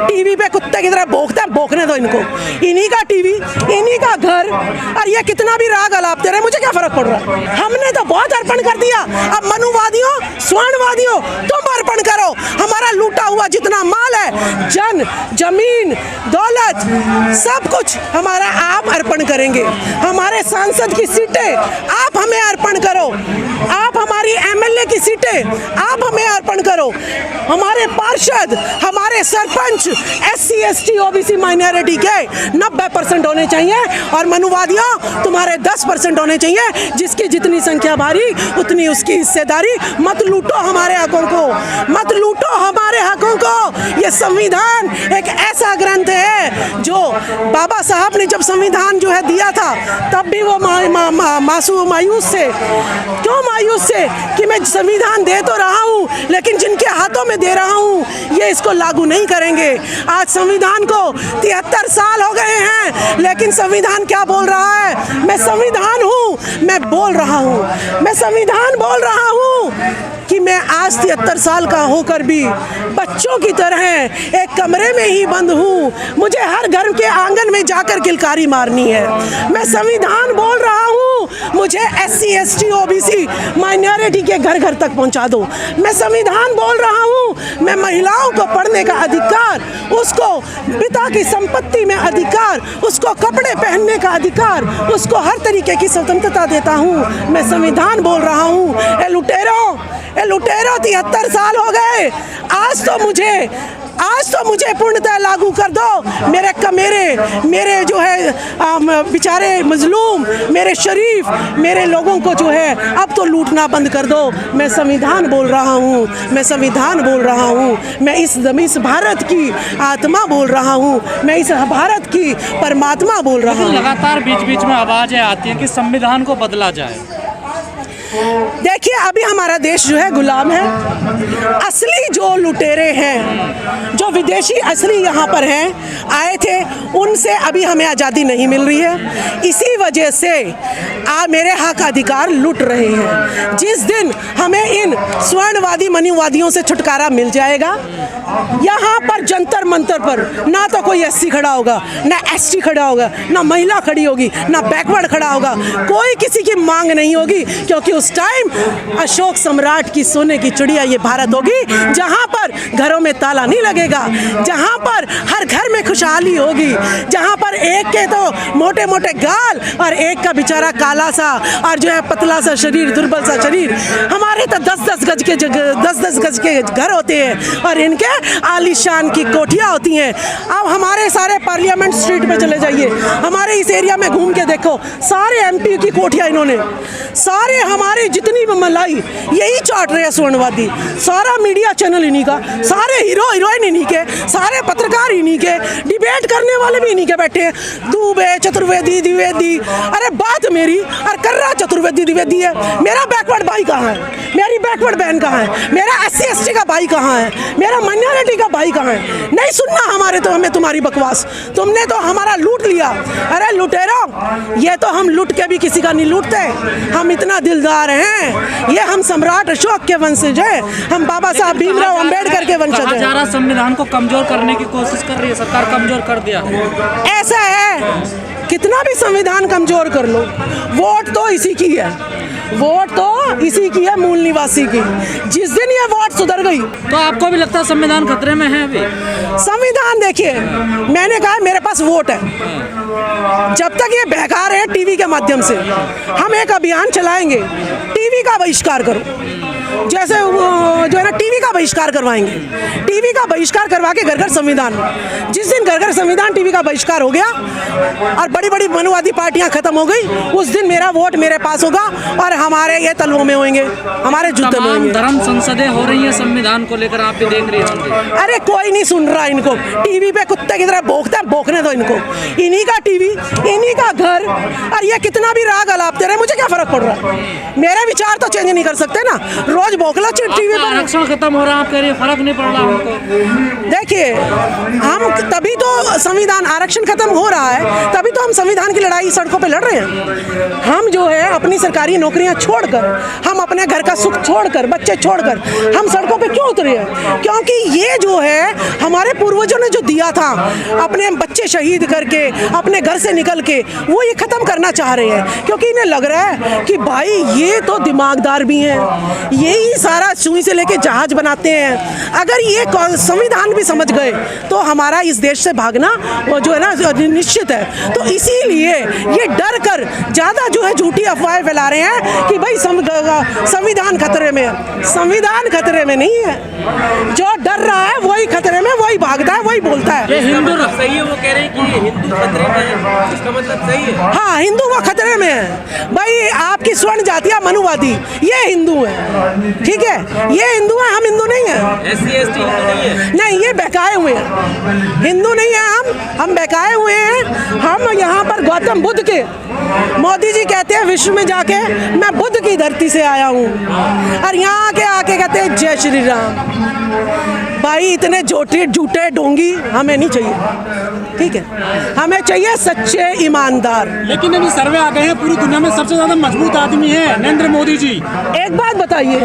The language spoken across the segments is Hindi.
टीवी पे कुत्ते की तरह भौंकते हैं, भौंकने दो इनको। इन्हीं का टीवी, इन्हीं का घर, और ये कितना भी राग अलापते रहे, मुझे क्या फर्क पड़ रहा है। हमने तो बहुत अर्पण कर दिया, अब मनुवादियों, स्वर्णवादियों, तुम अर्पण करो। हमारा लूटा हुआ जितना माल है, जन, जमीन, दौलत, सब कुछ हमारा आप अर्पण करेंगे। हमारे सांसद की सीटें आप हमें अर्पण करो, आप हमारी एमएलए की सीटें आप हमें अर्पण करो। हमारे पार्षद, हमारे sarpanch SC ST OBC minority के 90% होने चाहिए, और मनुवादियों तुम्हारे 10% होने चाहिए। जिसकी जितनी संख्या भारी उतनी उसकी हिस्सेदारी। मत लूटो हमारे हकों को, मत लूटो हमारे हकों को। ये संविधान एक ऐसा ग्रंथ है जो बाबा साहब ने जब संविधान जो है दिया था, तब भी वो मायूस से। क्यों मायूस से? कि मैं संविधान दे तो रहा हूँ, लेकिन जिनके हाथों में दे रहा हूँ ये इसको लागू नहीं करेंगे। आज संविधान को 73 साल हो गए हैं, लेकिन संविधान क्या बोल रहा है? मैं संविधान हूँ, मैं बोल रहा हूँ, मैं संविधान बोल रहा हूँ कि मैं आज 73 साल का होकर भी बच्चों की तरह एक कमरे में ही बंद हूँ। मुझे हर घर के आंगन में जाकर किलकारी मारनी है। मैं संविधान बोल रहा हूँ, मुझे SC ST OBC माइनॉरिटी के घर घर तक पहुँचा दो। मैं संविधान बोल रहा हूँ, मैं महिलाओं को पढ़ने का अधिकार, उसको पिता की संपत्ति में अधिकार, उसको कपड़े पहनने का अधिकार, उसको हर तरीके की स्वतंत्रता देता हूँ। मैं संविधान बोल रहा हूँ। ए लुटेरों, 73 साल हो गए, आज तो मुझे पूर्णतः लागू कर दो। मेरे जो है बेचारे मजलूम, मेरे शरीफ, मेरे लोगों को जो है अब तो लूटना बंद कर दो। मैं संविधान बोल रहा हूँ, मैं संविधान बोल रहा हूँ, मैं इस भारत की आत्मा बोल रहा हूँ, मैं इस भारत की परमात्मा बोल रहा हूँ। लगातार बीच बीच में आवाज़ें आती हैं कि संविधान को बदला जाए। देखिए, अभी हमारा देश जो है गुलाम है। असली जो लुटेरे हैं, जो विदेशी असली यहाँ पर हैं, आए थे, उनसे अभी हमें आज़ादी नहीं मिल रही है। इसी वजह से मेरे हक अधिकार लुट रहे हैं। जिस दिन हमें इन स्वर्णवादी मनुवादियों से छुटकारा मिल जाएगा, यहाँ पर जंतर मंतर पर ना तो कोई SC खड़ा होगा, ना ST खड़ा होगा, ना महिला खड़ी होगी, ना बैकवर्ड खड़ा होगा, कोई किसी की मांग नहीं होगी। क्योंकि उस टाइम अशोक सम्राट की सोने की चिड़िया ये भारत होगी, जहां पर घरों में ताला नहीं लगेगा, जहां पर हर घर में खुशहाली होगी, जहां पर एक के तो मोटे मोटे गाल और एक का बेचारा काला सा और जो है पतला सा शरीर, दुर्बल सा शरीर। हमारे तो 10-10 गज के घर होते हैं और इनके आलीशान की कोठियाँ होती हैं। अब हमारे सारे पार्लियामेंट स्ट्रीट पे चले जाइए, हमारे इस एरिया में घूम के देखो, सारे MP की कोठियाँ इन्होंने, सारे हमारी जितनी भी मलाई यही चाट रहे हैं स्वर्णवादी। सारा मीडिया चैनल इन्हीं का, सारे हीरो हीरोइन इन्हीं के, सारे पत्रकार इन्हीं के, डिबेट करने वाले भी इन्हीं के बैठे हैं। दुबे, चतुर्वेदी, द्विवेदी, अरे बात मेरी और कर रहा चतुर्वेदी द्विवेदी है। मेरा बैकवर्ड भाई कहाँ है? मेरी बैकवर्ड बहन कहाँ है? मेरा SC ST का भाई कहाँ है? मेरा माइनॉरिटी का भाई कहाँ है? नहीं सुनना हमें तुम्हारी बकवास। तुमने तो हमारा लूट लिया। अरे लुटेरो, ये तो हम लूट के भी किसी का नहीं लूटते। हम इतना दिलदार हैं, ये हम सम्राट अशोक के वंशज हैं, हम बाबा साहब भीमराव अंबेडकर के वंशज हैं। हजारा संविधान को कमजोर करने की कोशिश कर रही है सरकार, कमजोर कर दिया। ऐसा है, कितना भी संविधान कमजोर कर लो, वोट तो इसी की है, वोट तो इसी की है, मूल निवासी की। जिस दिन ये वोट सुधर गई तो आपको भी लगता है संविधान खतरे में है अभी? संविधान देखिए, मैंने कहा मेरे पास वोट है, जब तक ये बहका रहे हैं टीवी के माध्यम से, हम एक अभियान चलाएंगे, टीवी का बहिष्कार करो। जैसे जो है ना, टीवी का बहिष्कार करवाएंगे, टीवी का बहिष्कार करवा के घर घर संविधान। जिस दिन घर घर संविधान टीवी का बहिष्कार हो गया और बड़ी बड़ी मनुवादी पार्टियां खत्म हो गई, उस दिन मेरा वोट मेरे पास होगा और हमारे ये तलवों में होंगे, हमारे जूते में होंगे। धर्म संसदें हो रही है संविधान को लेकर, आप भी देख रही हैं। अरे कोई नहीं सुन रहा इनको, टीवी पे कुत्ते की तरह भौंकते हैं, भौंकने दो इनको। इन्हीं का टीवी, इन्हीं का घर, और ये कितना भी राग अलापते रहे, मुझे क्या फर्क पड़ रहा है? मेरे विचार तो चेंज नहीं कर सकते ना। रोज बोखला टीवी पर। आरक्षण खत्म हो रहा है, आप कह रहे हैं फर्क नहीं पड़ रहा हमको। देखिए, हम तभी तो संविधान आरक्षण खत्म हो रहा है, तभी तो हम संविधान की लड़ाई सड़कों पे लड़ रहे हैं। हम जो है अपनी सरकारी नौकरियां छोड़कर, हम अपने घर का सुख छोड़कर, बच्चे छोड़कर हम सड़कों पे क्यों उतरे हैं? क्योंकि ये जो है हमारे पूर्वजों ने जो दिया था, अपने बच्चे शहीद करके, अपने घर से निकल के, वो ये खत्म करना चाह रहे हैं। क्योंकि इन्हें लग रहा है कि भाई ये तो दिमागदार भी हैं, यही सारा सुई से लेके जहाज बनाते हैं। अगर ये संविधान भी समझ गए तो हमारा इस देश से भागना वो जो है ना निश्चित है। तो इसीलिए ये डर कर ज़्यादा जो है झूठी अफवाहें फैला रहे हैं कि भाई संविधान खतरे में है। संविधान खतरे में नहीं है, जो डर रहा है वही खतरे में, वही भागता है, वही बोलता है। ये हिंदू सही है, वो कह रहे हैं कि हिंदू खतरे में है, इसका मतलब सही है। हाँ, हिंदू वो खतरे में है। भाई आपकी स्वर्ण जातियाँ मनुवादी, ये हिंदू है, ठीक है, ये हिंदू है, हम हिंदू नहीं है। SC ST हिंदू नहीं है। नहीं, ये बहकाए हुए हैं, हिंदू नहीं है हम बहकाए हुए हैं। हम यहाँ पर गौतम बुद्ध के, मोदी जी कहते हैं विश्व में जाके मैं बुद्ध की धरती से आया हूँ, और यहाँ आके कहते हैं जय श्री राम। भाई इतने झूठे ढोंगी हमें नहीं चाहिए, ठीक है, हमें चाहिए सच्चे ईमानदार। लेकिन अभी सर्वे आ गए हैं, पूरी दुनिया में सबसे ज्यादा मजबूत आदमी है नरेंद्र मोदी जी। एक बात बताइए,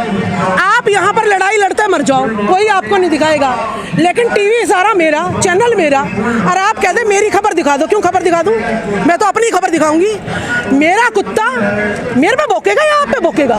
आप यहाँ पर लड़ाई लड़ते मर जाओ, कोई आपको नहीं दिखाएगा, लेकिन टीवी सारा मेरा, चैनल मेरा, और आप कहते मेरी खबर दिखा दो। क्यों खबर दिखा दूं? मैं तो अपनी खबर दिखाऊंगी। मेरा कुत्ता मेरे पे भौंकेगा या आप पे भौंकेगा?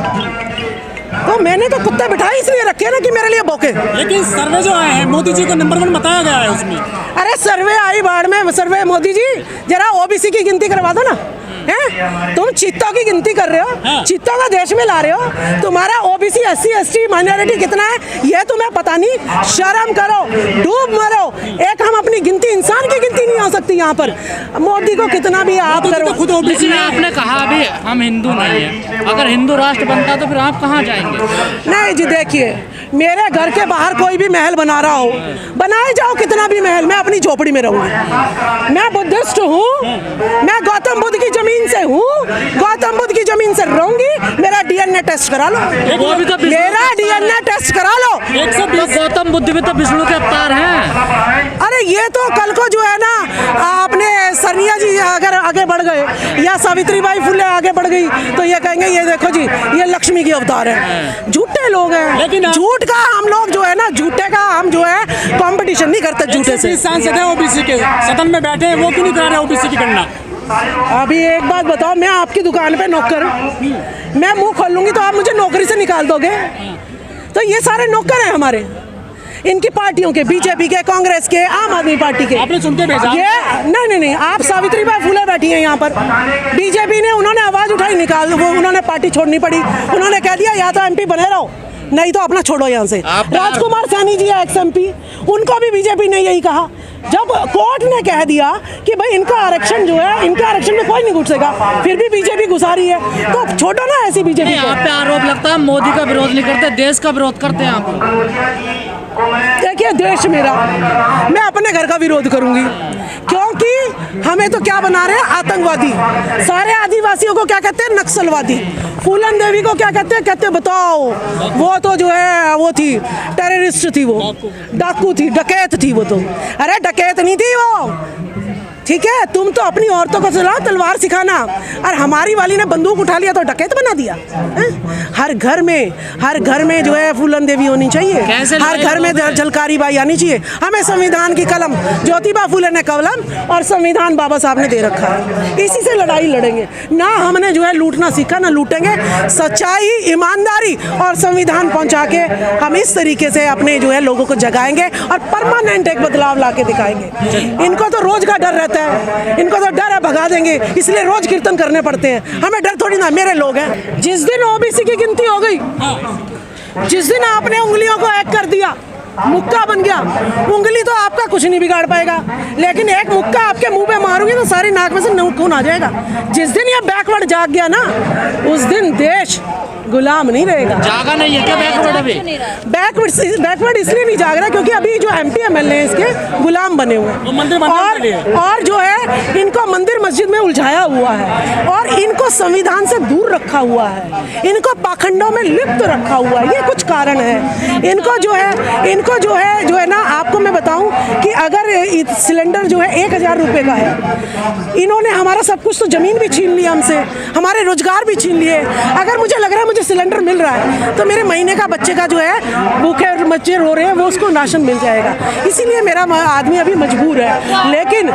तो मैंने तो कुत्ते बिठाए इसलिए रखे ना कि मेरे लिए भौंके। लेकिन सर्वे जो आए हैं मोदी जी को नंबर 1 बताया गया है उसमें। अरे सर्वे आई बाढ़ में, सर्वे मोदी जी जरा ओबीसी की गिनती करवा दो ना। हैं? तुम चीतों की गिनती कर रहे हो, हाँ। चीतों का देश में ला रहे हो, तुम्हारा ओबीसी SC ST माइनॉरिटी कितना है ये तुम्हें पता नहीं। शर्म करो, डूब मरो। एक हम अपनी गिनती, इंसान की गिनती नहीं हो सकती यहाँ पर। मोदी को कितना भी आप करो, खुद ओबीसी लेकिन आपने कहा अभी हम हिंदू नहीं है, अगर हिंदू राष्ट्र बनता तो फिर आप कहाँ जाएंगे? नहीं जी, देखिए मेरे घर के बाहर कोई भी महल बना रहा हो, बनाए जाओ कितना भी महल, मैं अपनी झोपड़ी में रहूंगी। मैं बुद्धिस्ट हूँ, मैं गौतम बुद्ध की जमीन से हूँ, गौतम बुद्ध की जमीन से रहूंगी। मेरा DNA टेस्ट करा लो, वो भी तो मेरा DNA टेस्ट करा लो। तो गौतम बुद्ध भी तो विष्णु के अवतार हैं। अरे ये तो कल को जो है ना, आपने सरनिया जी अगर आगे बढ़ गए या सावित्रीबाई फुले आगे बढ़ गई तो ये कहेंगे ये देखो जी ये लक्ष्मी की अवतार है। झूठे लोग हैं, लेकिन झूठ का हम लोग जो है ना, झूठे का हम जो है कंपटीशन नहीं करते झूठे से। सांसद है ओबीसी के, सदन में बैठे हैं, वो क्यों नहीं करा रहे ओबीसी की गणना? अभी एक बात बताओ, मैं आपकी दुकान पे नौकर, मैं मुंह खोल लूंगी तो आप मुझे नौकरी से निकाल दोगे? तो ये सारे नौकर हैं हमारे, इनकी पार्टियों के, बीजेपी के, कांग्रेस के, आम आदमी पार्टी के। आपने सुन के भेजा? ये नहीं, आप सावित्रीबाई फुले बैठी हैं यहाँ पर, बीजेपी ने, उन्होंने आवाज उठाई, निकाल, वो उन्होंने पार्टी छोड़नी पड़ी। उन्होंने कह दिया या तो MP बने रहो, नहीं तो अपना छोड़ो यहाँ से। राजकुमार सैनी जी है ex-MP, उनको भी बीजेपी ने यही कहा। जब कोर्ट ने कह दिया कि भाई इनका आरक्षण जो है, इनके आरक्षण में कोई नहीं घुसेगा, फिर भी बीजेपी घुसा रही है, तो छोड़ो ना ऐसी बीजेपी। आप पे आरोप लगता है मोदी का विरोध नहीं करते, देश का विरोध करते हैं आप। देखिए देश मेरा, मैं अपने घर का विरोध करूंगी, क्योंकि हमें तो क्या बना रहे हैं, आतंकवादी। सारे आदिवासियों को क्या कहते हैं, नक्सलवादी। फूलन देवी को क्या कहते हैं, कहते बताओ वो तो जो है वो थी टेररिस्ट थी, वो डाकू थी, डकैत थी वो तो। अरे डकैत नहीं थी वो, ठीक है, तुम तो अपनी औरतों को चलाओ तलवार सिखाना, और हमारी वाली ने बंदूक उठा लिया तो डकैत बना दिया। हर घर में जो है फूलन देवी होनी चाहिए, हर घर में झलकारी बाई आनी चाहिए। हमें संविधान की कलम, ज्योतिबा फूले ने कलम, और संविधान बाबा साहब ने दे रखा है, इसी से लड़ाई लड़ेंगे ना। हमने जो है लूटना सीखा, ना लूटेंगे। सच्चाई, ईमानदारी और संविधान पहुंचा के हम इस तरीके से अपने जो है लोगों को जगाएंगे और परमानेंट एक बदलाव ला के दिखाएंगे। इनको तो रोज का डर रहता है, इनको तो डर है भगा देंगे, इसलिए रोज कीर्तन करने पड़ते हैं। हमें डर थोड़ी ना, मेरे लोग हैं। जिस दिन ओबीसी की गिनती हो गई, जिस दिन आपने उंगलियों को एक कर दिया, मुक्का बन गया, उंगली तो आपका कुछ नहीं बिगाड़ पाएगा, लेकिन एक मुक्का आपके मुंह पे मारोगे तो सारी नाक में से खून आ जाएगा। जिस दिन ये बैकवर्ड जाग गया ना, उस दिन देश गुलाम नहीं रहेगा। जागा नहीं है क्या बैकवर्ड अभी? बैकवर्ड इसलिए नहीं जाग रहा क्योंकि अभी जो MP MLA हैं इसके गुलाम बने हुए वो मंदिर बनाने के लिए। और जो है इनको मंदिर मस्जिद में उलझाया हुआ है और इनको संविधान से दूर रखा हुआ है, इनको पाखंडों में लिप्त रखा हुआ है। ये कुछ कारण है। इनको जो है ना, आपको मैं बताऊं कि अगर सिलेंडर जो है 1,000 रुपए का है, इन्होंने हमारा सब कुछ तो जमीन भी छीन लिया हमसे, हमारे रोजगार भी छीन लिए। अगर मुझे लग रहा है मुझे सिलेंडर मिल रहा है तो मेरे महीने का बच्चे का जो है भूखे बच्चे रो रहे हैं वो उसको राशन मिल जाएगा। इसीलिए मेरा आदमी अभी मजबूर है। लेकिन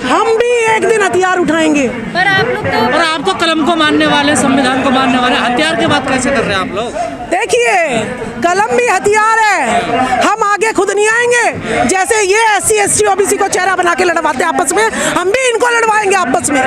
हम भी एक दिन हथियार उठाएंगे। और आप तो कलम को मानने वाले, संविधान को मानने वाले, हथियार की बात कैसे कर रहे हैं आप लोग? देखिए, कलम भी हथियार है। हम आगे खुद नहीं आएंगे। जैसे ये SC ST OBC को चेहरा बना के लड़वाते आपस में, हम भी इनको लड़वाएंगे आपस में।